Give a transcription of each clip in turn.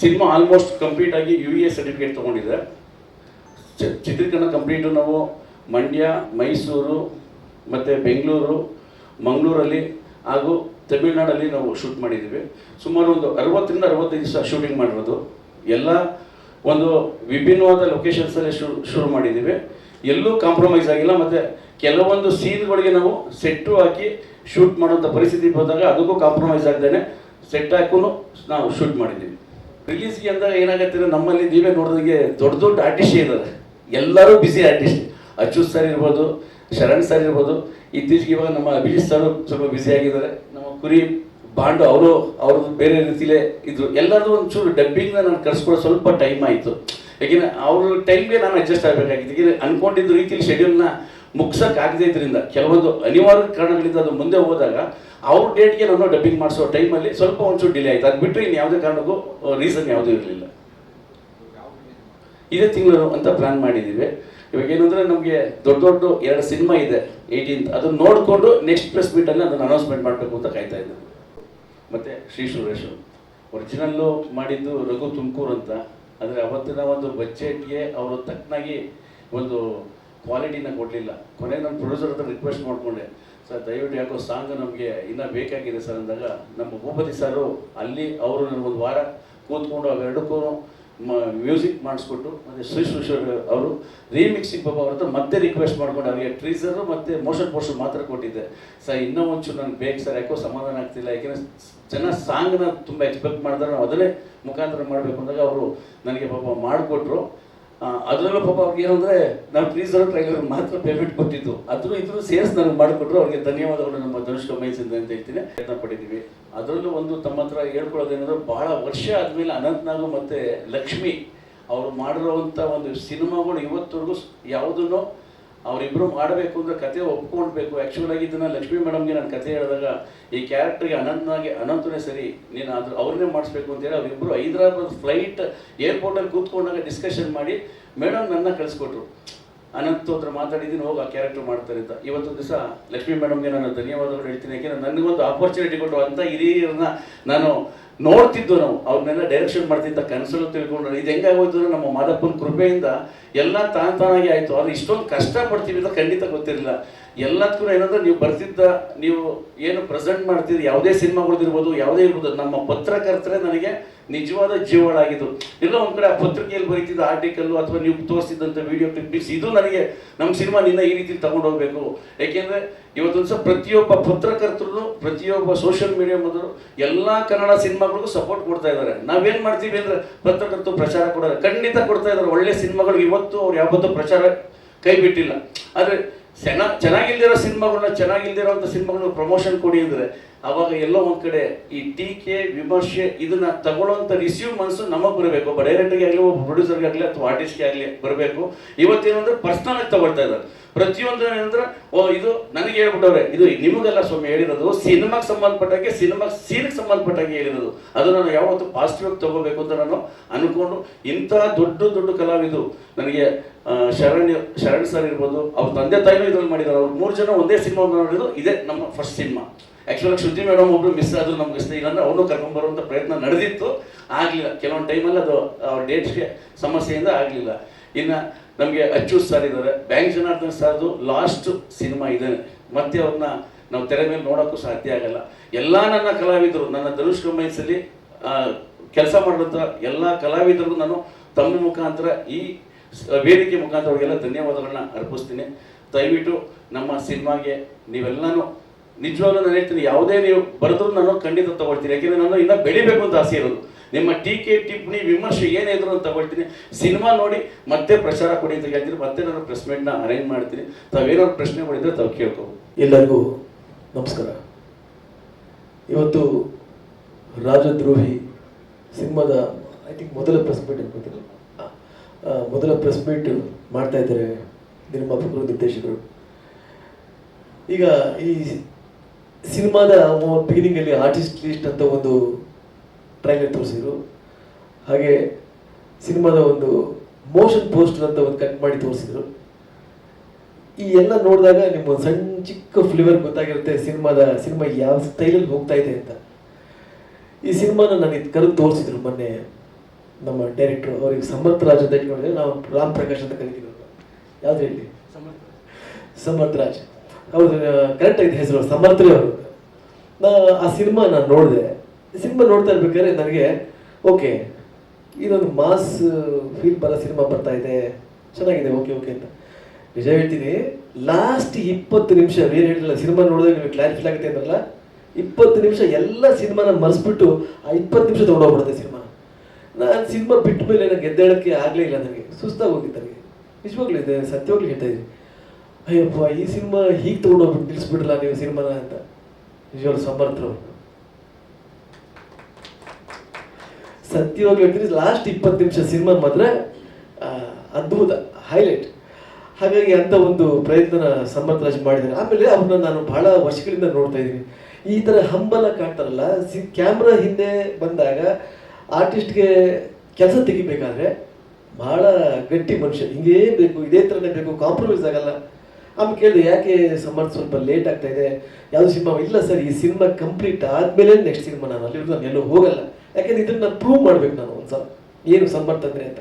Cinema almost complete ಆಗಿ UA certificate ತೊಗೊಂಡಿದೆ. ಚಿತ್ರೀಕರಣ complete ನಾವು ಮಂಡ್ಯ, ಮೈಸೂರು ಮತ್ತು ಬೆಂಗಳೂರು, ಮಂಗಳೂರಲ್ಲಿ ಹಾಗೂ ತಮಿಳ್ನಾಡಲ್ಲಿ ನಾವು ಶೂಟ್ ಮಾಡಿದ್ದೀವಿ. ಸುಮಾರು ಒಂದು 60ರಿಂದ 65 ದಿವಸ ಶೂಟಿಂಗ್ ಮಾಡಿರೋದು. ಎಲ್ಲ ಒಂದು ವಿಭಿನ್ನವಾದ ಲೊಕೇಶನ್ಸಲ್ಲಿ ಶುರು ಮಾಡಿದ್ದೀವಿ. ಎಲ್ಲೂ ಕಾಂಪ್ರಮೈಸ್ ಆಗಿಲ್ಲ. ಮತ್ತು ಕೆಲವೊಂದು ಸೀನ್ಗಳಿಗೆ ನಾವು ಸೆಟ್ಟು ಹಾಕಿ ಶೂಟ್ ಮಾಡೋಂಥ ಪರಿಸ್ಥಿತಿ ಬಂದಾಗ ಅದಕ್ಕೂ ಕಾಂಪ್ರಮೈಸ್ ಆಗ್ದೇ ಸೆಟ್ ಹಾಕೂ ನಾವು ಶೂಟ್ ಮಾಡಿದ್ದೀವಿ. ರಿಲೀಸ್ಗೆ ಅಂದಾಗ ಏನಾಗುತ್ತೆ, ನಮ್ಮಲ್ಲಿ ನೀವೇ ನೋಡೋದಕ್ಕೆ ದೊಡ್ಡ ದೊಡ್ಡ ಆರ್ಟಿಸ್ಟ್ ಇದ್ದಾರೆ. ಎಲ್ಲರೂ ಬ್ಯುಸಿ ಆರ್ಟಿಸ್ಟ್. ಅಚ್ಯುತ್ ಸರ್ ಇರ್ಬೋದು, ಶರಣ್ ಸರ್ ಇರ್ಬೋದು. ಇತ್ತೀಚೆಗೆ ಇವಾಗ ನಮ್ಮ ಅಭಿಜಿತ್ ಸರ್ ಸ್ವಲ್ಪ ಬ್ಯುಸಿ ಆಗಿದ್ದಾರೆ. ನಮ್ಮ ಕುರಿ ಬಾಂಡು ಅವ್ರದ್ದು ಬೇರೆ ರೀತಿಲೇ ಇದ್ರು. ಎಲ್ಲರದು ಒಂಚೂರು ಡಬ್ಬಿಂಗ್ನ ನಾನು ಕರ್ಸ್ಕೊಳ್ಳೋ ಸ್ವಲ್ಪ ಟೈಮ್ ಆಯಿತು. ಯಾಕೆಂದರೆ ಅವ್ರ ಟೈಮ್ಗೆ ನಾನು ಅಡ್ಜಸ್ಟ್ ಆಗಬೇಕಾಗಿತ್ತು. ಯಾಕೆಂದರೆ ಅಂದ್ಕೊಂಡಿದ್ದ ರೀತಿಯಲ್ಲಿ ಶೆಡ್ಯೂಲ್ನ ಮುಗ್ಸೋಕ್ಕಾಗದೇ ಇದರಿಂದ ಕೆಲವೊಂದು ಅನಿವಾರ್ಯ ಕಾರಣಗಳಿಂದ ಅದು ಮುಂದೆ ಹೋದಾಗ ಅವ್ರ ಡೇಟ್ಗೆ ನಾನು ಡಬ್ಬಿಂಗ್ ಮಾಡಿಸೋ ಟೈಮಲ್ಲಿ ಸ್ವಲ್ಪ ಒಂಚೂರು ಡಿಲೇ ಆಯಿತು. ಅದು ಬಿಟ್ಟರೆ ಇನ್ನು ಯಾವುದೇ ಕಾರಣಕ್ಕೂ ರೀಸನ್ ಯಾವುದೂ ಇರಲಿಲ್ಲ. ಇದೇ ತಿಂಗಳು ಅಂತ ಪ್ಲ್ಯಾನ್ ಮಾಡಿದ್ದೀವಿ. ಇವಾಗ ಏನಂದರೆ ನಮಗೆ ದೊಡ್ಡ 2 ಸಿನಿಮಾ ಇದೆ 18th. ಅದನ್ನು ನೋಡಿಕೊಂಡು ನೆಕ್ಸ್ಟ್ ಪ್ರೆಸ್ ಮೀಟಲ್ಲಿ ಅದನ್ನು ಅನೌನ್ಸ್ಮೆಂಟ್ ಮಾಡಬೇಕು ಅಂತ ಕಾಯ್ತಾ ಇದ್ದೀನಿ. ಮತ್ತು ಶ್ರೀ ಸುರೇಶ್ ಒರಿಜಿನಲ್ಲು ಮಾಡಿದ್ದು ರಘು ತುಮಕೂರು ಅಂತ. ಆದರೆ ಅವತ್ತಿನ ಒಂದು ಬಜೆಟ್ಗೆ ಅವರು ತಕ್ಕನಾಗಿ ಒಂದು ಕ್ವಾಲಿಟಿನ ಕೊಡಲಿಲ್ಲ. ಕೊನೆಗೆ ನಾನು ಪ್ರೊಡ್ಯೂಸರ್ ಹತ್ರ ರಿಕ್ವೆಸ್ಟ್ ಮಾಡಿಕೊಂಡೆ, ಸರ್ ದಯವಿಟ್ಟು ಯಾಕೋ ಸಾಂಗ್ ನಮಗೆ ಇನ್ನೂ ಬೇಕಾಗಿದೆ ಸರ್ ಅಂದಾಗ ನಮ್ಮ ಭೂಪತಿ ಸರು ಅಲ್ಲಿ ಅವರು ನನಗೊಂದು ವಾರ ಕೂತ್ಕೊಂಡು ಅವೆರಡಕ್ಕೂ ಮ್ಯೂಸಿಕ್ ಮಾಡಿಸ್ಕೊಟ್ಟು ಮತ್ತು ಶ್ರೀ ಸುರೇಶ್ ಅವರು ರೀಮಿಕ್ಸಿಂಗ್ ಪಾಪ ಅವ್ರ ಹತ್ರ ಮತ್ತೆ ರಿಕ್ವೆಸ್ಟ್ ಮಾಡ್ಕೊಂಡು ಅವರಿಗೆ ಟ್ರೀಸರು ಮತ್ತು ಮೋಷನ್ ಪೋಸ್ಟರ್ ಮಾತ್ರ ಕೊಟ್ಟಿದ್ದೆ. ಸರ್ ಇನ್ನೂ ಒಂಚೂರು ನನಗೆ ಬೇಕು ಸರ್, ಯಾಕೋ ಸಮಾಧಾನ ಆಗ್ತಿಲ್ಲ. ಯಾಕೆಂದರೆ ಜನ ಸಾಂಗ್ನ ತುಂಬ ಎಕ್ಸ್ಪೆಕ್ಟ್ ಮಾಡಿದ್ರೆ ನಾವು ಅದನ್ನೇ ಮುಖಾಂತರ ಮಾಡಬೇಕು ಅಂದಾಗ ಅವರು ನನಗೆ ಪಾಪ ಮಾಡಿಕೊಟ್ರು. ಅದರಲ್ಲೂ ಪಾಪ ಅವ್ರಿಗೆ ಏನಂದರೆ ನಾವು ಟ್ರೀಸರ್ ಟ್ರೈಲರ್ ಮಾತ್ರ ಪೇಮೆಂಟ್ ಕೊಟ್ಟಿದ್ದು, ಇದ್ರೂ ಸೇರಿಸಿ ನನಗೆ ಮಾಡಿಕೊಟ್ರು. ಅವ್ರಿಗೆ ಧನ್ಯವಾದಗಳು ನಮ್ಮ ಧನುಷ್ ಕಮೈಸಿಂದ ಅಂತ ಹೇಳ್ತೀನಿ. ಪ್ರಯತ್ನ ಪಟ್ಟಿದ್ದೀವಿ. ಅದರಲ್ಲೂ ಒಂದು ತಮ್ಮ ಹತ್ರ ಹೇಳ್ಕೊಳ್ಳೋದೇನಂದ್ರೆ, ಭಾಳ ವರ್ಷ ಆದಮೇಲೆ ಅನಂತ್ನಾಗು ಮತ್ತು ಲಕ್ಷ್ಮಿ ಅವರು ಮಾಡಿರೋವಂಥ ಒಂದು ಸಿನಿಮಾಗಳು ಇವತ್ತವರೆಗೂ ಯಾವುದನ್ನು ಅವರಿಬ್ಬರು ಮಾಡಬೇಕು ಅಂದರೆ ಕತೆ ಒಪ್ಕೊಳ್ಬೇಕು. ಆ್ಯಕ್ಚುಲಾಗಿ ಇದನ್ನು ಲಕ್ಷ್ಮೀ ಮೇಡಮ್ಗೆ ನಾನು ಕತೆ ಹೇಳಿದಾಗ ಈ ಕ್ಯಾರೆಕ್ಟರ್ಗೆ ಅನಂತನೇ ಸರಿ, ನೀನು ಅವ್ರನ್ನೇ ಮಾಡಿಸ್ಬೇಕು ಅಂತೇಳಿ ಅವರಿಬ್ಬರು ಹೈದರಾಬಾದ್ ಫ್ಲೈಟ್ ಏರ್ಪೋರ್ಟಲ್ಲಿ ಕೂತ್ಕೊಂಡಾಗ ಡಿಸ್ಕಷನ್ ಮಾಡಿ ಮೇಡಮ್ ನನ್ನ ಕಳಿಸ್ಕೊಟ್ರು. ಅನಂತ್ ಹತ್ರ ಮಾತಾಡಿದ್ದೀನಿ, ಹೋಗಿ ಆ ಕ್ಯಾರೆಕ್ಟರ್ ಮಾಡ್ತಾರೆ ಅಂತ. ಇವತ್ತು ದಿವಸ ಲಕ್ಷ್ಮೀ ಮೇಡಮ್ಗೆ ನಾನು ಧನ್ಯವಾದಗಳು ಹೇಳ್ತೀನಿ. ಯಾಕೆಂದರೆ ನನಗೊಂದು ಆಪರ್ಚುನಿಟಿ ಕೊಟ್ಟು ಅಂಥ ಹಿರಿಯರನ್ನ ನಾನು ನೋಡ್ತಿದ್ದು. ನಾವು ಅವ್ರನ್ನೆಲ್ಲ ಡೈರೆಕ್ಷನ್ ಮಾಡ್ತಿದ್ದ ಕನಸಲ್ಲೂ ತಿಳ್ಕೊಂಡು ಇದು ಹೆಂಗಾಗೋಯ್ತು ಅಂದರೆ ನಮ್ಮ ಮಾದಪ್ಪನ ಕೃಪೆಯಿಂದ ಎಲ್ಲ ತಾನಾಗಿ ಆಯಿತು. ಆದರೆ ಇಷ್ಟೊಂದು ಕಷ್ಟಪಡ್ತೀವಿ ಅಂತ ಖಂಡಿತ ಗೊತ್ತಿರಲಿಲ್ಲ. ಎಲ್ಲದಕ್ಕೂ ಏನಂದ್ರೆ ನೀವು ಏನು ಪ್ರೆಸೆಂಟ್ ಮಾಡ್ತಿದ್ರಿ, ಯಾವುದೇ ಸಿನಿಮಾಗಳಿರ್ಬೋದು, ಯಾವುದೇ ಇರ್ಬೋದು, ನಮ್ಮ ಪತ್ರಕರ್ತರೇ ನನಗೆ ನಿಜವಾದ ಜೀವಗಳಾಗಿದ್ದು. ಎಲ್ಲ ಒಂದು ಕಡೆ ಆ ಪತ್ರಿಕೆಯಲ್ಲಿ ಬರೀತಿದ್ದ ಆರ್ಟಿಕಲ್ಲು ಅಥವಾ ನೀವು ತೋರಿಸಿದಂಥ ವಿಡಿಯೋ ಕ್ಲಿಪ್ಪಿಂಗ್ಸ್, ಇದು ನನಗೆ ನಮ್ಮ ಸಿನಿಮಾ ನಿನ್ನ ಈ ರೀತಿ ತಗೊಂಡು ಹೋಗ್ಬೇಕು. ಯಾಕೆಂದರೆ ಇವತ್ತೊಂದು ಸಹ ಪ್ರತಿಯೊಬ್ಬ ಪತ್ರಕರ್ತರು, ಪ್ರತಿಯೊಬ್ಬ ಸೋಷಿಯಲ್ ಮೀಡಿಯಾ ಮೊದಲು ಎಲ್ಲ ಕನ್ನಡ ಸಿನಿಮಾಗಳಿಗೂ ಸಪೋರ್ಟ್ ಕೊಡ್ತಾ ಇದ್ದಾರೆ. ನಾವೇನು ಮಾಡ್ತೀವಿ ಅಂದರೆ ಪತ್ರಕರ್ತರು ಪ್ರಚಾರ ಕೊಡೋರು ಖಂಡಿತ ಕೊಡ್ತಾ ಇದ್ದಾರೆ. ಒಳ್ಳೆ ಸಿನಿಮಾಗಳಿಗೆ ಇವತ್ತು ಅವ್ರು ಯಾವತ್ತೂ ಪ್ರಚಾರ ಕೈ ಬಿಟ್ಟಿಲ್ಲ. ಆದರೆ ಚೆನ್ನಾಗಿಲ್ದಿರೋ ಸಿನಿಮಾಗಳನ್ನ ಪ್ರಮೋಷನ್ ಕೊಡಿ ಅಂದರೆ ಅವಾಗ ಎಲ್ಲೋ ಒಂದು ಕಡೆ ಈ ಟೀಕೆ ವಿಮರ್ಶೆ ಇದನ್ನ ತಗೊಳ್ಳೋಂಥ ರಿಸೀವ್ ಮನಸ್ಸು ನಮಗೆ ಬರಬೇಕು. ಒಬ್ಬ ಡೈರೆಕ್ಟರ್ಗೆ ಆಗಲಿ, ಒಬ್ಬ ಪ್ರೊಡ್ಯೂಸರ್ಗೆ ಆಗಲಿ ಅಥವಾ ಆರ್ಟಿಸ್ಟ್ಗೆ ಆಗಲಿ ಬರಬೇಕು. ಇವತ್ತೇನಂದ್ರೆ ಪರ್ಸ್ನಲ್ ಆಗಿ ತಗೊಳ್ತಾ ಇದ್ದಾರೆ. ಪ್ರತಿಯೊಂದು ಏನಂದ್ರೆ ಇದು ನನಗೆ ಹೇಳ್ಬಿಟ್ಟವ್ರೆ, ಇದು ನಿಮಗೆಲ್ಲ ಸ್ವಾಮಿ ಹೇಳಿರೋದು, ಸಿನಿಮಾಗೆ ಸಂಬಂಧಪಟ್ಟಾಗೆ ಸೀನಿಗೆ ಸಂಬಂಧಪಟ್ಟಾಗೆ ಹೇಳಿರೋದು. ಅದು ನಾನು ಯಾವತ್ತೂ ಪಾಸಿಟಿವ್ ಆಗಿ ತಗೋಬೇಕು ಅಂತ ನಾನು ಅಂದ್ಕೊಂಡು ಇಂಥ ದೊಡ್ಡ ಕಲಾವಿದರು ನನಗೆ ಶರಣ್ ಸರ್ ಇರ್ಬೋದು, ಅವ್ರ ತಂದೆ ತಾಯಿನೂ ಇದ್ರಲ್ಲಿ ಮಾಡಿದ್ದಾರೆ. ಅವ್ರು 3 ಜನ ಒಂದೇ ಸಿನಿಮಾ ನೋಡಿರೋದು ಇದೇ ನಮ್ಮ ಫಸ್ಟ್ ಸಿನಿಮಾ. ಆ್ಯಕ್ಚುಲಾಗಿ ಶ್ರುತಿ ಮೇಡಮ್ ಒಬ್ಬರು ಮಿಸ್ ಆದರೂ ನಮ್ಗೆ ಇಷ್ಟ ಇಲ್ಲ ಅಂದರೆ ಅವನು ಕರ್ಕೊಂಡ್ಬರುವಂಥ ಪ್ರಯತ್ನ ನಡೆದಿತ್ತು, ಆಗಲಿಲ್ಲ. ಕೆಲವೊಂದು ಟೈಮಲ್ಲಿ ಅದು ಅವ್ರ ಡೇಟ್ಸ್ಗೆ ಸಮಸ್ಯೆಯಿಂದ ಆಗಲಿಲ್ಲ. ಇನ್ನು ನಮಗೆ ಅಚ್ಯುತ್ ಸರ್ ಇದ್ದಾರೆ, ಬ್ಯಾಂಕ್ ಜನಾರ್ದನ್ ಸರ್ದು ಲಾಸ್ಟ್ ಸಿನಿಮಾ ಇದೆ. ಮತ್ತೆ ಅವ್ರನ್ನ ನಾವು ತೆರೆ ಮೇಲೆ ನೋಡೋಕ್ಕೂ ಸಾಧ್ಯ ಆಗಲ್ಲ. ಎಲ್ಲ ನನ್ನ ಕಲಾವಿದರು, ನನ್ನ ಧನುಷ್ ಕಂಬೈನ್ಸಲ್ಲಿ ಕೆಲಸ ಮಾಡಿದಂಥ ಎಲ್ಲ ಕಲಾವಿದರಿಗೂ ನಾನು ತಮ್ಮ ಮುಖಾಂತರ ಈ ವೇದಿಕೆ ಮುಖಾಂತರ ಅವ್ರಿಗೆಲ್ಲ ಧನ್ಯವಾದಗಳನ್ನ ಅರ್ಪಿಸ್ತೀನಿ. ದಯವಿಟ್ಟು ನಮ್ಮ ಸಿನಿಮಾಗೆ ನೀವೆಲ್ಲನೂ ನಿಜವಾಗ್ಲೂ ನಾನು ಹೇಳ್ತೀನಿ, ಯಾವುದೇ ನೀವು ಬರೆದ್ರು ನಾನು ಖಂಡಿತ ತಗೊಳ್ತೀನಿ. ಯಾಕೆಂದರೆ ನಾನು ಇನ್ನೂ ಬೆಳಿಬೇಕು ಅಂತ ಆಸೆ ಇರೋದು. ನಿಮ್ಮ ಟೀಕೆ ಟಿಪ್ಪಣಿ ವಿಮರ್ಶೆ ಏನೇ ಇದ್ರು ಅಂತ ತಗೊಳ್ತೀನಿ. ಸಿನಿಮಾ ನೋಡಿ ಮತ್ತೆ ಪ್ರಚಾರ ಕೊಡಿ ಅಂತ ಹೇಳ್ತೀನಿ. ಮತ್ತೆ ನಾನು ಪ್ರೆಸ್ ಮೀಟ್ನ ಅರೇಂಜ್ ಮಾಡ್ತೀನಿ. ತಾವೇನಾದ್ರು ಪ್ರಶ್ನೆಗಳಿದ್ರೆ ತಾವು ಕೇಳ್ಕೋಬೋದು. ಎಲ್ಲರಿಗೂ ನಮಸ್ಕಾರ. ಇವತ್ತು ರಾಜದ್ರೋಹಿ ಸಿನಿಮಾದ ಮೊದಲ ಪ್ರೆಸ್ ಮೀಟ್ ಅನ್ಕೋತೀನಿ. ಮೊದಲ ಪ್ರೆಸ್ ಮೀಟ್ ಮಾಡ್ತಾ ಇದ್ದಾರೆ ನಿರ್ಮಾಪಕರು, ನಿರ್ದೇಶಕರು. ಈಗ ಈ ಸಿನಿಮಾದ ಬಿಗಿನಿಂಗಲ್ಲಿ ಆರ್ಟಿಸ್ಟ್ ಲಿಸ್ಟ್ ಅಂತ ಒಂದು ಟ್ರೈಲರ್ ತೋರಿಸಿದ್ರು. ಹಾಗೆ ಸಿನಿಮಾದ ಒಂದು ಮೋಷನ್ ಪೋಸ್ಟರ್ ಅಂತ ಒಂದು ಕಟ್ ಮಾಡಿ ತೋರಿಸಿದ್ರು. ಈ ಎಲ್ಲ ನೋಡಿದಾಗ ನಿಮ್ಗೆ ಸಣ್ಣ ಚಿಕ್ಕ ಫ್ಲೇವರ್ ಗೊತ್ತಾಗಿರುತ್ತೆ ಸಿನಿಮಾ ಯಾವ ಸ್ಟೈಲಲ್ಲಿ ಹೋಗ್ತಾ ಇದೆ ಅಂತ. ಈ ಸಿನಿಮಾನ ನನಗೆ ಕರೆದು ತೋರಿಸಿದ್ರು ಮೊನ್ನೆ ನಮ್ಮ ಡೈರೆಕ್ಟ್ರು ಅವ್ರಿಗೆ ಸಮರ್ಥ ರಾಜ್ ಅಂತ ಇಟ್ಕೊಂಡಿದ್ರೆ ನಾವು ರಾಮ್ ಪ್ರಕಾಶ್ ಅಂತ ಕರಿತೀವಿ ಅವ್ರನ್ನ. ಯಾವ್ದು ಹೇಳಿ ಸಮರ್ಥ ರಾಜ್. ಹೌದು, ಕರೆಕ್ಟ್ ಆಗಿದೆ ಹೆಸರು, ಸಮರ್ಥ್ರೆ ಅವರು. ಆ ಸಿನಿಮಾ ನಾನು ನೋಡಿದೆ. ಸಿನಿಮಾ ನೋಡ್ತಾ ಇರ್ಬೇಕಾದ್ರೆ ನನಗೆ ಓಕೆ ಇದೊಂದು ಮಾಸ್ ಫೀಲ್ ಬರೋ ಸಿನಿಮಾ ಬರ್ತಾ ಇದೆ, ಚೆನ್ನಾಗಿದೆ, ಓಕೆ ಓಕೆ ಅಂತ. ನಿಜ ಹೇಳ್ತೀನಿ, ಲಾಸ್ಟ್ 20 ನಿಮಿಷ ಏನು ಹೇಳಿಲ್ಲ, ಸಿನಿಮಾ ನೋಡಿದಾಗ ನಿಮಗೆ ಕ್ಲಾರಿಫೈ ಆಗುತ್ತೆ ಅಂದ್ರಲ್ಲ, 20 ನಿಮಿಷ ಎಲ್ಲ ಸಿನಿಮಾನ ಮರೆಸ್ಬಿಟ್ಟು ಆ 20 ನಿಮಿಷ ತೊಗೊಂಡೋಗ್ಬಿಡುತ್ತೆ ಸಿನಿಮಾ. ನಾನು ಸಿನಿಮಾ ಬಿಟ್ಟ ಮೇಲೆ ನನಗೆ ಎದ್ದೇಳಕ್ಕೆ ಆಗಲೇ ಇಲ್ಲ, ನನಗೆ ಸುಸ್ತಾಗಿ ಹೋಗಿತ್ತು ನನಗೆ. ನಿಜವಾಗ್ಲೂ ಇದೆ, ಸತ್ಯವಾಗ್ಲೂ ಹೇಳ್ತಾ ಇದ್ದೀನಿ, ಅಯ್ಯಪ್ಪ ಈ ಸಿನಿಮಾ ಹೀಗೆ ತೊಗೊಂಡೋಗ್ಬಿಟ್ಟು ನಿಲ್ಲಿಸ್ಬಿಡ್ರಲ್ಲ ನೀವು ಸಿನಿಮಾನ ಅಂತ. ನಿಜವಾಗ್ಲೂ ಸಮರ್ಥರು, ಸತ್ಯವಾಗಿ ಹೇಳ್ತೀನಿ, ಲಾಸ್ಟ್ 20 ನಿಮಿಷ ಸಿನಿಮಾ ಮಾತ್ರ ಅದ್ಭುತ, ಹೈಲೈಟ್. ಹಾಗಾಗಿ ಅಂತ ಒಂದು ಪ್ರಯತ್ನ ಸಮರ್ಥ ರಾಜ್ ಮಾಡಿದ್ದಾರೆ. ಆಮೇಲೆ ಅವ್ರನ್ನ ನಾನು ಬಹಳ ವರ್ಷಗಳಿಂದ ನೋಡ್ತಾ ಇದ್ದೀನಿ. ಈ ಥರ ಹಂಬಲ ಕಾಣ್ತಾರಲ್ಲ, ಕ್ಯಾಮ್ರಾ ಹಿಂದೆ ಬಂದಾಗ ಆರ್ಟಿಸ್ಟ್ಗೆ ಕೆಲಸ ತೆಗಿಬೇಕಾದ್ರೆ ಬಹಳ ಗಟ್ಟಿ ಮನುಷ್ಯ, ಹಿಂಗೇ ಬೇಕು, ಇದೇ ಥರನೇ ಬೇಕು, ಕಾಂಪ್ರಮೈಸ್ ಆಗಲ್ಲ. ಆಮೇಲೆ ಕೇಳಿದೆ ಯಾಕೆ ಸಮರ್ಥ ಸ್ವಲ್ಪ ಲೇಟ್ ಆಗ್ತಾ ಇದೆ, ಯಾವುದು ಸಿನಿಮಾ? ಇಲ್ಲ ಸರ್, ಈ ಸಿನಿಮಾ ಕಂಪ್ಲೀಟ್ ಆದಮೇಲೆ ನೆಕ್ಸ್ಟ್ ಸಿನಿಮಾ, ನಾನು ಅಲ್ಲಿವರೆಗೂ ನಾನು ಎಲ್ಲೂ ಹೋಗಲ್ಲ, ಯಾಕೆಂದ್ರೆ ಇದನ್ನು ನಾನು ಪ್ರೂವ್ ಮಾಡ್ಬೇಕು ನಾನು ಒಂದ್ಸಲ ಏನು ಸಮರ್ಥ ಅಂದರೆ ಅಂತ.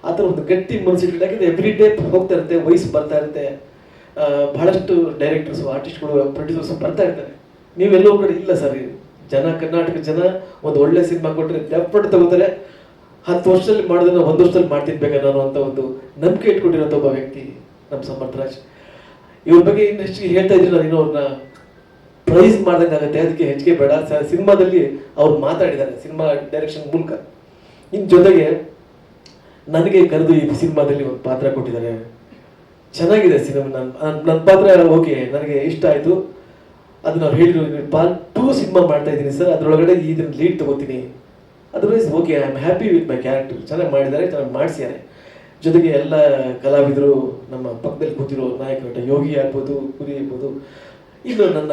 ಆ ಥರ ಒಂದು ಗಟ್ಟಿ ಮನಸ್ಸಿಟ್ಟು, ಯಾಕೆಂದರೆ ಎವ್ರಿ ಡೇ ಹೋಗ್ತಾ ಇರುತ್ತೆ, ವಯಸ್ಸು ಬರ್ತಾ ಇರುತ್ತೆ, ಬಹಳಷ್ಟು ಡೈರೆಕ್ಟರ್ಸು, ಆರ್ಟಿಸ್ಟ್ಗಳು, ಪ್ರೊಡ್ಯೂಸರ್ಸು ಬರ್ತಾ ಇರ್ತಾರೆ. ನೀವೆಲ್ಲೋ ಕಡೆ ಇಲ್ಲ ಸರ್, ಜನ, ಕರ್ನಾಟಕ ಜನ ಒಂದು ಒಳ್ಳೆ ಸಿನಿಮಾ ಕೊಟ್ಟರೆ ಡೆಫ್ನೆಟ್ ತಗೋತಾರೆ, 10 ವರ್ಷದಲ್ಲಿ ಮಾಡೋದನ್ನ 1 ವರ್ಷದಲ್ಲಿ ಮಾಡ್ತಿರ್ಬೇಕು ನಾನು ಅಂತ ಒಂದು ನಂಬಿಕೆ ಇಟ್ಕೊಂಡಿರೋಂಥ ಒಬ್ಬ ವ್ಯಕ್ತಿ ನಮ್ಮ ಸಮರ್ಥ ರಾಜ್. ಇವ್ರ ಬಗ್ಗೆ ಇನ್ನು ಹೆಚ್ಚಿಗೆ ಹೇಳ್ತಾ ಇದ್ದೀನಿ, ನಾನು ಇನ್ನೂ ಅವ್ರನ್ನ ಪ್ರೈಸ್ ಮಾಡ್ದಂಗಾಗತ್ತೆ, ಅದಕ್ಕೆ ಹೆಚ್ಚಿಗೆ ಬೇಡ. ಸಿನಿಮಾದಲ್ಲಿ ಅವ್ರು ಮಾತಾಡಿದ್ದಾರೆ ಸಿನಿಮಾ ಡೈರೆಕ್ಷನ್ ಮೂಲಕ. ಇನ್ನು ಜೊತೆಗೆ ನನಗೆ ಕರೆದು ಈ ಸಿನಿಮಾದಲ್ಲಿ ಒಂದು ಪಾತ್ರ ಕೊಟ್ಟಿದ್ದಾರೆ, ಚೆನ್ನಾಗಿದೆ ಸಿನಿಮಾ. ನನ್ನ ಪಾತ್ರ ಓಕೆ, ನನಗೆ ಇಷ್ಟ ಆಯಿತು. ಅದನ್ನ ಅವ್ರು ಹೇಳಿದ್ರು, ಪಾರ್ಟ್ 2 ಸಿನಿಮಾ ಮಾಡ್ತಾ ಇದ್ದೀನಿ ಸರ್, ಅದರೊಳಗಡೆ ಇದನ್ನ ಲೀಡ್ ತಗೋತೀನಿ, otherwise okay, I am happy with my character. ಚೆನ್ನಾಗಿ ಮಾಡಿದ್ದಾರೆ, ಚೆನ್ನಾಗಿ ಮಾಡಿಸಿದ್ದಾರೆ. ಜೊತೆಗೆ ಎಲ್ಲ ಕಲಾವಿದರು, ನಮ್ಮ ಪಕ್ಕದಲ್ಲಿ ಕೂತಿರೋ ನಾಯಕ ನಟ ಯೋಗಿ ಆಗ್ಬೋದು, ಕುರಿ ಆಗ್ಬೋದು, ಇನ್ನು ನನ್ನ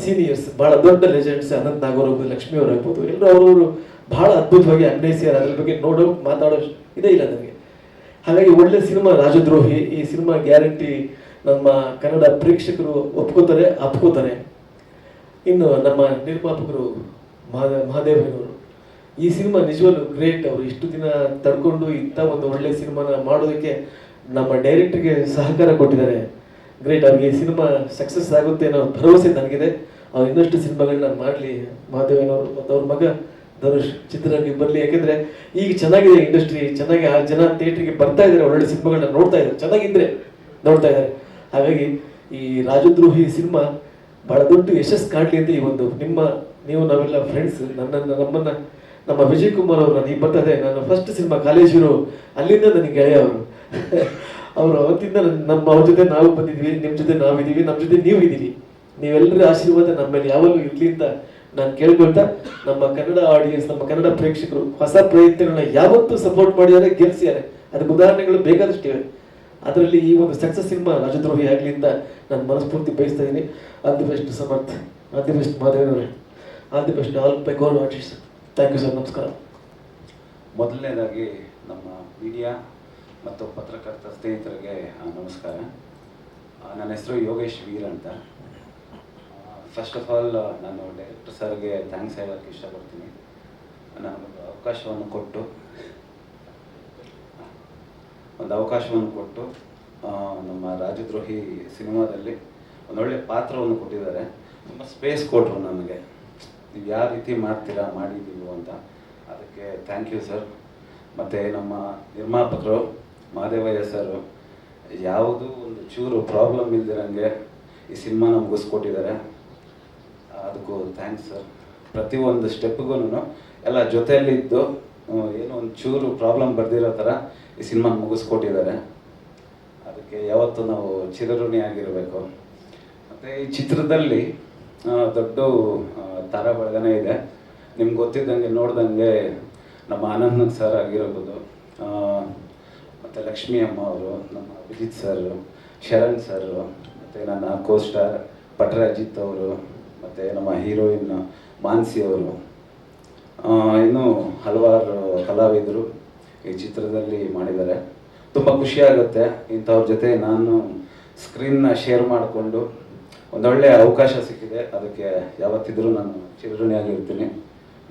ಸೀನಿಯರ್ಸ್ ಭಾಳ ದೊಡ್ಡ ಲೆಜೆಂಡ್ಸ್, ಅನಂತ್ ನಾಗೋರ್ ಆಗ್ಬೋದು, ಲಕ್ಷ್ಮಿ ಅವ್ರು ಆಗ್ಬೋದು, ಎಲ್ಲರೂ ಅವರು ಭಾಳ ಅದ್ಭುತವಾಗಿ ಅಭಿನಯಿಸಿದ್ದಾರೆ. ಅದ್ರ ಬಗ್ಗೆ ನೋಡೋ ಮಾತಾಡೋ ಇದೇ ಇಲ್ಲ ನನಗೆ. ಹಾಗಾಗಿ ಒಳ್ಳೆ ಸಿನಿಮಾ ರಾಜದ್ರೋಹಿ. ಈ ಸಿನಿಮಾ ಗ್ಯಾರಂಟಿ ನಮ್ಮ ಕನ್ನಡ ಪ್ರೇಕ್ಷಕರು ಒಪ್ಕೋತಾರೆ, ಅಪ್ಕೋತಾರೆ. ಇನ್ನು ನಮ್ಮ ನಿರ್ಮಾಪಕರು ಮಹಾದೇವನವರು, ಈ ಸಿನಿಮಾ ನಿಜವಲ್ಲೂ ಗ್ರೇಟ್. ಅವರು ಇಷ್ಟು ದಿನ ತಡ್ಕೊಂಡು ಇಂಥ ಒಂದು ಒಳ್ಳೆ ಸಿನಿಮಾನ ಮಾಡೋದಕ್ಕೆ ನಮ್ಮ ಡೈರೆಕ್ಟರ್ಗೆ ಸಹಕಾರ ಕೊಟ್ಟಿದ್ದಾರೆ, ಗ್ರೇಟ್. ಅವ್ರಿಗೆ ಈ ಸಿನಿಮಾ ಸಕ್ಸಸ್ ಆಗುತ್ತೆ ಅನ್ನೋ ಭರವಸೆ ನನಗಿದೆ. ಅವ್ರು ಇನ್ನಷ್ಟು ಸಿನಿಮಾಗಳನ್ನ ಮಾಡಲಿ. ಮಹಾದೇವನವರು ಮತ್ತು ಅವ್ರ ಮಗ ಧನುಷ್ ಚಿತ್ರರಂಗಕ್ಕೆ ಬರಲಿ, ಯಾಕೆಂದರೆ ಈಗ ಚೆನ್ನಾಗಿದೆ ಇಂಡಸ್ಟ್ರಿ, ಚೆನ್ನಾಗಿ ಆ ಜನ ಥಿಯೇಟ್ರಿಗೆ ಬರ್ತಾ ಇದ್ದಾರೆ, ಒಳ್ಳೊಳ್ಳೆ ಸಿನಿಮಾಗಳನ್ನ ನೋಡ್ತಾ ಇದ್ದಾರೆ, ಚೆನ್ನಾಗಿದ್ದರೆ ನೋಡ್ತಾ ಇದ್ದಾರೆ. ಹಾಗಾಗಿ ಈ ರಾಜದ್ರೋಹಿ ಸಿನಿಮಾ ಭಾಳ ದೊಡ್ಡ ಯಶಸ್ಸು ಕಾಣಲಿ ಅಂತ ಈ ಒಂದು ನೀವು ನಾವೆಲ್ಲ ಫ್ರೆಂಡ್ಸ್, ನಮ್ಮನ್ನು ನಮ್ಮ ವಿಜಯ್ ಕುಮಾರ್ ಅವರು, ನನಗೆ ಬರ್ತದೆ, ನಾನು ಫಸ್ಟ್ ಸಿನಿಮಾ ಕಾಲೇಜರು, ಅಲ್ಲಿಂದ ನನಗೆ ಗೆಳೆಯ ಅವರು. ಅವರು ಅವತ್ತಿಂದ ಅವ್ರ ಜೊತೆ ನಾವು ಬಂದಿದ್ವಿ, ನಿಮ್ಮ ಜೊತೆ ನಾವಿದ್ದೀವಿ, ನಮ್ಮ ಜೊತೆ ನೀವು ಇದ್ದೀವಿ. ನೀವೆಲ್ಲರ ಆಶೀರ್ವಾದ ನಮ್ಮ ಮೇಲೆ ಯಾವಾಗಲೂ ಇರಲಿ ಅಂತ ನಾನು ಕೇಳ್ಕೊಳ್ತಾ, ನಮ್ಮ ಕನ್ನಡ ಆಡಿಯನ್ಸ್, ನಮ್ಮ ಕನ್ನಡ ಪ್ರೇಕ್ಷಕರು ಹೊಸ ಪ್ರಯತ್ನಗಳನ್ನ ಯಾವತ್ತೂ ಸಪೋರ್ಟ್ ಮಾಡಿದ್ದಾರೆ, ಗೆಲ್ಸಿದ್ದಾರೆ. ಅದಕ್ಕೆ ಉದಾಹರಣೆಗಳು ಬೇಕಾದಷ್ಟಿವೆ. ಅದರಲ್ಲಿ ಈ ಒಂದು ಸಕ್ಸಸ್ ಸಿನಿಮಾ ರಾಜದ್ರೋಹಿ ಆಗಲಿ ಅಂತ ನಾನು ಮನಸ್ಫೂರ್ತಿ ಬಯಸ್ತಾ ಇದ್ದೀನಿ. All the best Samarth, all the best ಮಾಧವನವರೇ, all the best all my goal artist. Thank you sir, ನಮಸ್ಕಾರ. ಮೊದಲನೇದಾಗಿ ನಮ್ಮ ಮೀಡಿಯಾ ಮತ್ತು ಪತ್ರಕರ್ತ ಸ್ನೇಹಿತರಿಗೆ ನಮಸ್ಕಾರ. ನನ್ನ ಹೆಸರು ಯೋಗೇಶ್ ವೀರ್ ಅಂತ. ಫಸ್ಟ್ ಆಫ್ ಆಲ್ ನಾನು ಡೈರೆಕ್ಟರ್ ಸರ್ಗೆ ಥ್ಯಾಂಕ್ಸ್ ಹೇಳೋಕ್ಕೆ ಇಷ್ಟಪಡ್ತೀನಿ. ನನಗೊಂದು ಅವಕಾಶವನ್ನು ಕೊಟ್ಟು ನಮ್ಮ ರಾಜದ್ರೋಹಿ ಸಿನಿಮಾದಲ್ಲಿ ಒಂದೊಳ್ಳೆ ಪಾತ್ರವನ್ನು ಕೊಟ್ಟಿದ್ದಾರೆ. ತುಂಬ ಸ್ಪೇಸ್ ಕೊಟ್ಟರು ನನಗೆ, ನೀವು ಯಾವ ರೀತಿ ಮಾಡಿದ್ದೀವಿ ಅಂತ. ಅದಕ್ಕೆ ಥ್ಯಾಂಕ್ ಯು ಸರ್. ಮತ್ತು ನಮ್ಮ ನಿರ್ಮಾಪಕರು ಮಹಾದೇವಯ್ಯ ಸರ್ ಯಾವುದೂ ಒಂದು ಚೂರು ಪ್ರಾಬ್ಲಮ್ ಇಲ್ದಿರಂಗೆ ಈ ಸಿನಿಮಾನ ಮುಗಿಸ್ಕೊಟ್ಟಿದ್ದಾರೆ. ಅದಕ್ಕೂ ಥ್ಯಾಂಕ್ಸ್ ಸರ್. ಪ್ರತಿಯೊಂದು ಸ್ಟೆಪ್ಗೂ ಎಲ್ಲ ಜೊತೆಯಲ್ಲಿದ್ದು ಏನೋ ಒಂದು ಚೂರು ಪ್ರಾಬ್ಲಮ್ ಬರ್ದಿರೋ ಥರ ಈ ಸಿನಿಮಾ ಮುಗಿಸ್ಕೊಟ್ಟಿದ್ದಾರೆ. ಅದಕ್ಕೆ ಯಾವತ್ತೂ ನಾವು ಚಿರಋಣಿ ಆಗಿರಬೇಕು. ಮತ್ತು ಈ ಚಿತ್ರದಲ್ಲಿ ದೊಡ್ಡ ತಾರಾ ಬಳಗನೇ ಇದೆ. ನಿಮ್ಗೆ ಗೊತ್ತಿದ್ದಂಗೆ ನೋಡ್ದಂಗೆ ನಮ್ಮ ಅನಂತ್ ಸರ್ ಆಗಿರ್ಬೋದು, ಮತ್ತು ಲಕ್ಷ್ಮಿ ಅಮ್ಮ ಅವರು, ನಮ್ಮ ಅಭಿಜಿತ್ ಸರ್, ಶರಣ್ ಸರ್, ಮತ್ತು ನನ್ನ ಕೋ ಸ್ಟಾರ್ ಪಟ್ರಾಜಿತ್ ಅವರು, ಮತ್ತು ನಮ್ಮ ಹೀರೋಯಿನ್ ಮಾನ್ಸಿ ಅವರು, ಇನ್ನೂ ಹಲವಾರು ಕಲಾವಿದರು ಈ ಚಿತ್ರದಲ್ಲಿ ಮಾಡಿದ್ದಾರೆ. ತುಂಬ ಖುಷಿಯಾಗುತ್ತೆ ಇಂಥವ್ರ ಜೊತೆ ನಾನು ಸ್ಕ್ರೀನ್ನ ಶೇರ್ ಮಾಡಿಕೊಂಡು ಒಂದೊಳ್ಳೆ ಅವಕಾಶ ಸಿಕ್ಕಿದೆ. ಅದಕ್ಕೆ ಯಾವತ್ತಿದ್ರೂ ನಾನು ಚಿರಋಣಿಯಾಗಿರ್ತೀನಿ.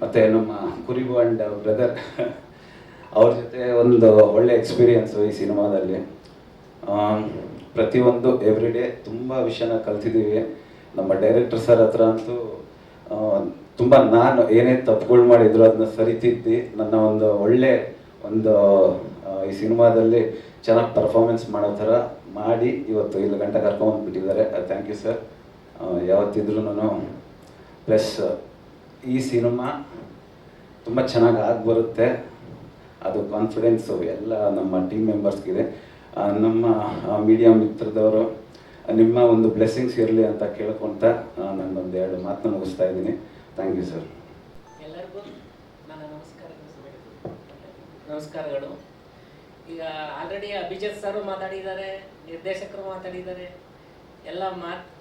ಮತ್ತು ನಮ್ಮ ಕುರಿಬು ಆ್ಯಂಡ್ ಬ್ರದರ್ ಅವ್ರ ಜೊತೆ ಒಂದು ಒಳ್ಳೆ ಎಕ್ಸ್ಪೀರಿಯನ್ಸು ಈ ಸಿನಿಮಾದಲ್ಲಿ. ಪ್ರತಿಯೊಂದು ಎವ್ರಿಡೇ ತುಂಬ ವಿಷಯನ ಕಲ್ತಿದ್ದೀವಿ. ನಮ್ಮ ಡೈರೆಕ್ಟರ್ ಸರ್ ಹತ್ರ ಅಂತೂ ತುಂಬ ನಾನು ಏನೇ ತಪ್ಪುಗಳು ಮಾಡಿದ್ರು ಅದನ್ನ ಸರಿತಿದ್ದಿ ನನ್ನ ಒಂದು ಒಳ್ಳೆ ಒಂದು ಈ ಸಿನಿಮಾದಲ್ಲಿ ಚೆನ್ನಾಗಿ ಪರ್ಫಾರ್ಮೆನ್ಸ್ ಮಾಡೋ ಥರ ಮಾಡಿ ಇವತ್ತು ಇಲ್ಲಿ ಗಂಟೆ ಕರ್ಕೊಂಡ್ಬಂದ್ಬಿಟ್ಟಿದ್ದಾರೆ. Thank you sir. ಯಾವತ್ತಿದ್ರೂ ಪ್ಲಸ್ ಈ ಸಿನಿಮಾ ತುಂಬ ಚೆನ್ನಾಗಿ ಬರುತ್ತೆ, ಅದು ಕಾನ್ಫಿಡೆನ್ಸು ಎಲ್ಲ ನಮ್ಮ ಟೀಮ್ ಮೆಂಬರ್ಸ್ಗಿದೆ. ನಮ್ಮ ಮೀಡಿಯಾ ಮಿತ್ರದವರು ನಿಮ್ಮ ಒಂದು ಬ್ಲೆಸ್ಸಿಂಗ್ಸ್ ಇರಲಿ ಅಂತ ಕೇಳ್ಕೊತ ನಾನೊಂದು 2 ಮಾತನ್ನ ಮುಗಿಸ್ತಾ ಇದ್ದೀನಿ. Thank you sir. ಎಲ್ಲರಿಗೂ ನನ್ನ ನಮಸ್ಕಾರಗಳು. ಈಗ ಆಲ್ರೆಡಿ ಅಭಿಜಿತ್ ಸರ್ ಮಾತಾಡಿದ್ದಾರೆ, ನಿರ್ದೇಶಕರು ಮಾತಾಡಿದ್ದಾರೆ, ಎಲ್ಲ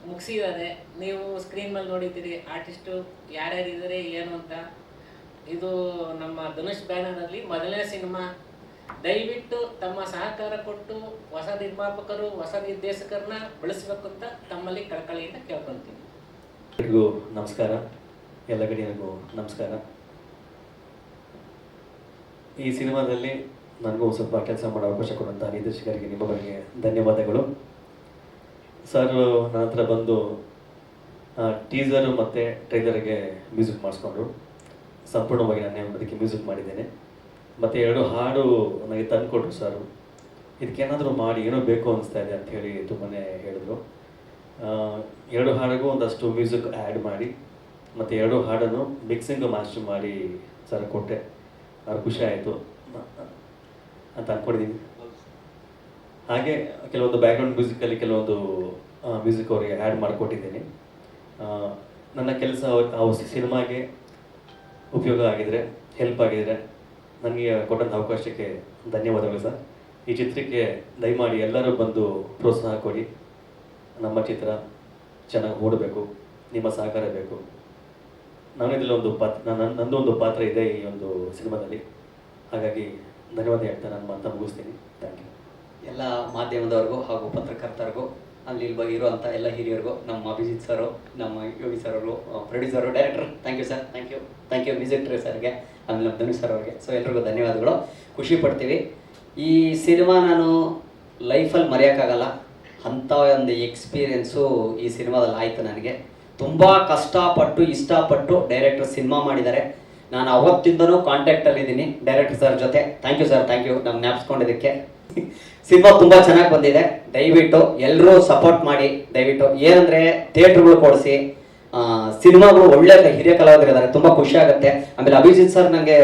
ಮುಗಿಸಿದ್ದಾರೆ. ನೀವು ಸ್ಕ್ರೀನ್ ಮೇಲೆ ನೋಡಿದ್ದೀರಿ ಆರ್ಟಿಸ್ಟು ಯಾರ್ಯಾರಿದ್ದಾರೆ ಏನು ಅಂತ. ಇದು ನಮ್ಮ ಧನುಷ್ ಬ್ಯಾನರಲ್ಲಿ ಮೊದಲನೇ ಸಿನಿಮಾ. ದಯವಿಟ್ಟು ತಮ್ಮ ಸಹಕಾರ ಕೊಟ್ಟು ಹೊಸ ನಿರ್ಮಾಪಕರು ಹೊಸ ನಿರ್ದೇಶಕರನ್ನ ಬೆಳೆಸಬೇಕು ಅಂತ ತಮ್ಮಲ್ಲಿ ಕಳಕಳಿಯಿಂದ ಕೇಳ್ಕೊಳ್ತೀನಿ. ಎಲ್ಲರಿಗೂ ನಮಸ್ಕಾರ, ಎಲ್ಲ ಗಣ್ಯರಿಗೂ ನಮಸ್ಕಾರ. ಈ ಸಿನಿಮಾದಲ್ಲಿ ನನಗೂ ಸ್ವಲ್ಪ ಕೆಲಸ ಮಾಡೋ ಅವಕಾಶ ಕೊಡುವಂಥ ನಿರ್ದೇಶಕರಿಗೆ ನಿಮ್ಮ ಬಗ್ಗೆ ಧನ್ಯವಾದಗಳು. ಸರ್ ನನ್ನ ಹತ್ರ ಬಂದು ಟೀಸರು ಮತ್ತು ಟ್ರೈಲರ್ಗೆ ಮ್ಯೂಸಿಕ್ ಮಾಡಿಸ್ಕೊಂಡ್ರು. ಸಂಪೂರ್ಣವಾಗಿ ನಾನು ಅದಕ್ಕೆ ಮ್ಯೂಸಿಕ್ ಮಾಡಿದ್ದೇನೆ. ಮತ್ತು 2 ಹಾಡು ನನಗೆ ತಂದು ಕೊಟ್ಟರು ಸರ್. ಇದಕ್ಕೇನಾದರೂ ಮಾಡಿ ಏನೋ ಬೇಕು ಅನಿಸ್ತಾ ಇದೆ ಅಂಥೇಳಿ ತುಂಬಾ ಹೇಳಿದ್ರು. 2 ಹಾಡಿಗೂ ಒಂದಷ್ಟು ಮ್ಯೂಸಿಕ್ ಆ್ಯಡ್ ಮಾಡಿ ಮತ್ತು 2 ಹಾಡನ್ನು ಮಿಕ್ಸಿಂಗ್ ಮಾಸ್ಟರ್ ಮಾಡಿ ಸರ್ ಕೊಟ್ಟೆ. ಅವ್ರು ಖುಷಿ ಆಯಿತು ಅಂತ ಅಂದ್ಕೊಂಡಿದ್ದೀನಿ. ಹಾಗೆ ಕೆಲವೊಂದು ಬ್ಯಾಕ್ಗ್ರೌಂಡ್ ಮ್ಯೂಸಿಕಲ್ಲಿ ಕೆಲವೊಂದು ಮ್ಯೂಸಿಕ್ ಅವರಿಗೆ ಆ್ಯಡ್ ಮಾಡಿಕೊಟ್ಟಿದ್ದೀನಿ. ನನ್ನ ಕೆಲಸ ಆ ಸಿನಿಮಾಗೆ ಉಪಯೋಗ ಆಗಿದರೆ, ಹೆಲ್ಪ್ ಆಗಿದರೆ ನನಗೆ ಕೊಟ್ಟಂಥ ಅವಕಾಶಕ್ಕೆ ಧನ್ಯವಾದಗಳು ಸರ್. ಈ ಚಿತ್ರಕ್ಕೆ ದಯಮಾಡಿ ಎಲ್ಲರೂ ಬಂದು ಪ್ರೋತ್ಸಾಹ ಕೊಡಿ. ನಮ್ಮ ಚಿತ್ರ ಚೆನ್ನಾಗಿ ಓಡಬೇಕು, ನಿಮ್ಮ ಸಹಕಾರ ಬೇಕು. ನಾನಿದ್ರಲ್ಲಿ ನಂದು ಒಂದು ಪಾತ್ರ ಇದೆ ಈ ಒಂದು ಸಿನಿಮಾದಲ್ಲಿ. ಹಾಗಾಗಿ ಧನ್ಯವಾದ ಹೇಳ್ತಾ ನಾನು ಮಾತನ್ನು ಮುಗಿಸ್ತೀನಿ. Thank you. ಎಲ್ಲ ಮಾಧ್ಯಮದವ್ರಿಗೂ ಹಾಗೂ ಪತ್ರಕರ್ತರಿಗೂ ಅಲ್ಲಿ ಇರುವಂಥ ಎಲ್ಲ ಹಿರಿಯರಿಗೂ, ನಮ್ಮ ಅಭಿಜಿತ್ ಸರು, ನಮ್ಮ ಯೋಗಿ ಸರ್ ಅವರು, producer, director, thank you sir. Thank you music director ಸರ್ಗೆ, ಆಮೇಲೆ ನಮ್ಮ ಧನುಷ್ ಸರ್ ಅವ್ರಿಗೆ. ಸೊ ಎಲ್ರಿಗೂ ಧನ್ಯವಾದಗಳು. ಖುಷಿ ಪಡ್ತೀವಿ. ಈ ಸಿನಿಮಾ ನಾನು ಲೈಫಲ್ಲಿ ಮರೆಯೋಕ್ಕಾಗಲ್ಲ. ಅಂಥ ಒಂದು ಎಕ್ಸ್ಪೀರಿಯೆನ್ಸು ಈ ಸಿನಿಮಾದಲ್ಲಿ ಆಯಿತು ನನಗೆ. ತುಂಬ ಕಷ್ಟಪಟ್ಟು ಇಷ್ಟಪಟ್ಟು ಡೈರೆಕ್ಟರ್ ಸಿನಿಮಾ ಮಾಡಿದ್ದಾರೆ. ನಾನು ಅವತ್ತಿಂದನೂ ಕಾಂಟ್ಯಾಕ್ಟಲ್ಲಿದ್ದೀನಿ ಡೈರೆಕ್ಟರ್ ಸರ್ ಜೊತೆ. Thank you sir, thank you ನಮ್ಮ ಜ್ಞಾಪಿಸ್ಕೊಂಡಿದ್ದಕ್ಕೆ. ಸಿನಿಮಾ ತುಂಬ ಚೆನ್ನಾಗಿ ಬಂದಿದೆ. ದಯವಿಟ್ಟು ಎಲ್ಲರೂ ಸಪೋರ್ಟ್ ಮಾಡಿ. ದಯವಿಟ್ಟು ಏನಂದರೆ ಥಿಯೇಟ್ರ್ಗಳು ಕೊಡಿಸಿ, ಸಿನಿಮಾಗಳು ಒಳ್ಳೆ ಹಿರಿಯ ಕಲಾವಿದರಿದ್ದಾರೆ, ತುಂಬ ಖುಷಿ ಆಗುತ್ತೆ. ಆಮೇಲೆ ಅಭಿಜಿತ್ ಸರ್ ನನಗೆ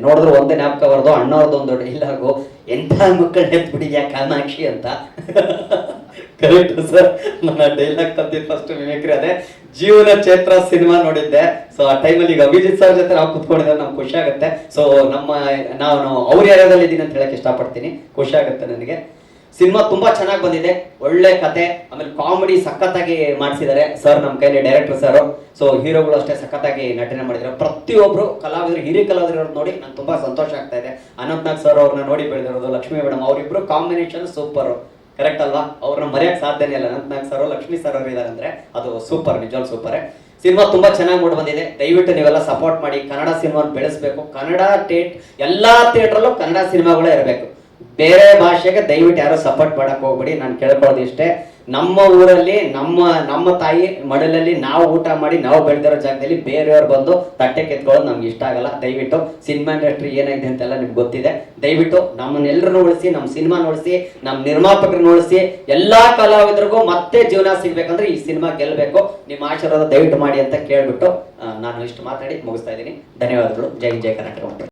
ನೋಡಿದ್ರು ಒಂದೇ ಜ್ಞಾಪಕ ಬರೋದು, ಅಣ್ಣವ್ರದ್ದು ಒಂದು ಡೈಲಾಗು, ಎಂಥ ಮಕ್ಕಳು ಎತ್ಬಿಟ್ಟಿದ್ಯಾ ಕಾಮಾಕ್ಷಿ ಅಂತ. ಕರೆಕ್ಟ್ ಸರ್, ನನ್ನ ಡೈಲಾಗ್ ತಂದಿದ್ದು ಫಸ್ಟ್ ಮಿಮಿಕ್ರಿ ಅದೇ. ಜೀವನ ಚೈತ್ರ ಸಿನಿಮಾ ನೋಡಿದ್ದೆ. ಸೊ ಆ ಟೈಮಲ್ಲಿ ಈಗ ಅಭಿಜಿತ್ ಸರ್ ಜೊತೆ ನಾವು ಕುತ್ಕೊಂಡಿದ್ರೆ ನಮ್ಗೆ ಖುಷಿ ಆಗುತ್ತೆ. ಸೊ ನಾನು ಅವ್ರ ಏರಿಯಾದಲ್ಲಿ ಇದ್ದೀನಿ ಅಂತ ಹೇಳಕ್ಕೆ ಇಷ್ಟಪಡ್ತೀನಿ. ಖುಷಿ ಆಗುತ್ತೆ ನನಗೆ. ಸಿನಿಮಾ ತುಂಬ ಚೆನ್ನಾಗಿ ಬಂದಿದೆ, ಒಳ್ಳೆ ಕತೆ, ಆಮೇಲೆ ಕಾಮಿಡಿ ಸಖತ್ತಾಗಿ ಮಾಡಿಸಿದ್ದಾರೆ ಸರ್ ನಮ್ಮ ಕೈಲಿ, ಡೈರೆಕ್ಟರ್ ಸರ್. ಸೊ ಹೀರೋಗಳು ಅಷ್ಟೇ ಸಖತ್ತಾಗಿ ನಟನೆ ಮಾಡಿದ್ದಾರೆ. ಪ್ರತಿಯೊಬ್ಬರು ಕಲಾವಿದರು, ಹಿರಿಯ ಕಲಾವಿದರು ನೋಡಿ ನಂಗೆ ತುಂಬ ಸಂತೋಷ ಆಗ್ತಾ ಇದೆ. ಅನಂತ್ನಾಗ್ ಸರ್ ಅವ್ರನ್ನ ನೋಡಿ ಬೆಳೆದಿರೋದು, ಲಕ್ಷ್ಮೀ ಮೇಡಮ್, ಅವರಿಬ್ಬರು ಕಾಂಬಿನೇಷನ್ ಸೂಪರು. ಕರೆಕ್ಟ್ ಅಲ್ವಾ? ಅವ್ರನ್ನ ಮರೆಯೋಕ್ಕೆ ಸಾಧ್ಯನೇ ಇಲ್ಲ. ಅನಂತ್ನಾಗ್ ಸರ್, ಲಕ್ಷ್ಮೀ ಸರ್ ಅವರು ಇದ್ದಾರೆ ಅಂದರೆ ಅದು ಸೂಪರ್, ನಿಜವಾಗ್ಲೂ ಸೂಪರೇ. ಸಿನಿಮಾ ತುಂಬ ಚೆನ್ನಾಗಿ ಮೂಡಿ ಬಂದಿದೆ. ದಯವಿಟ್ಟು ನೀವೆಲ್ಲ ಸಪೋರ್ಟ್ ಮಾಡಿ. ಕನ್ನಡ ಸಿನಿಮಾನ ಬೆಳೆಸಬೇಕು. ಕನ್ನಡ ಎಲ್ಲ ಥಿಯೇಟ್ರಲ್ಲೂ ಕನ್ನಡ ಸಿನಿಮಾಗಳೇ ಇರಬೇಕು. ಬೇರೆ ಭಾಷೆಗೆ ದಯವಿಟ್ಟು ಯಾರು ಸಪೋರ್ಟ್ ಮಾಡಕ್ಕೆ ಹೋಗ್ಬೇಡಿ. ನಾನು ಕೇಳ್ಕೊಳ್ಳೋದು ಇಷ್ಟೇ, ನಮ್ಮ ಊರಲ್ಲಿ ನಮ್ಮ ತಾಯಿ ಮಡಲಲ್ಲಿ ನಾವು ಊಟ ಮಾಡಿ ನಾವು ಬೆಳೆದಿರೋ ಜಾಗದಲ್ಲಿ ಬೇರೆಯವ್ರು ಬಂದು ತಟ್ಟೆ ಕೆತ್ಕೊಳ್ಳೋದು ನಮ್ಗೆ ಇಷ್ಟ ಆಗಲ್ಲ. ದಯವಿಟ್ಟು ಸಿನಿಮಾ ಇಂಡಸ್ಟ್ರಿ ಏನಾಗಿದೆ ಅಂತೆಲ್ಲ ನಿಮ್ಗೆ ಗೊತ್ತಿದೆ. ದಯವಿಟ್ಟು ನಮ್ಮನ್ನೆಲ್ಲರನ್ನು ಉಳಿಸಿ, ನಮ್ಮ ಸಿನಿಮಾನ ಉಳಿಸಿ, ನಮ್ಮ ನಿರ್ಮಾಪಕರನ್ನ ಉಳಿಸಿ, ಎಲ್ಲ ಕಲಾವಿದರಿಗೂ ಮತ್ತೆ ಜೀವನ ಸಿಗ್ಬೇಕಂದ್ರೆ ಈ ಸಿನಿಮಾ ಗೆಲ್ಲಬೇಕು. ನಿಮ್ಮ ಆಶೀರ್ವಾದ ದಯವಿಟ್ಟು ಮಾಡಿ ಅಂತ ಕೇಳ್ಬಿಟ್ಟು ನಾನು ಇಷ್ಟು ಮಾತಾಡಿ ಮುಗಿಸ್ತಾ ಇದ್ದೀನಿ. ಧನ್ಯವಾದಗಳು. ಜೈ ಜೈ ಕರ್ನಾಟಕ.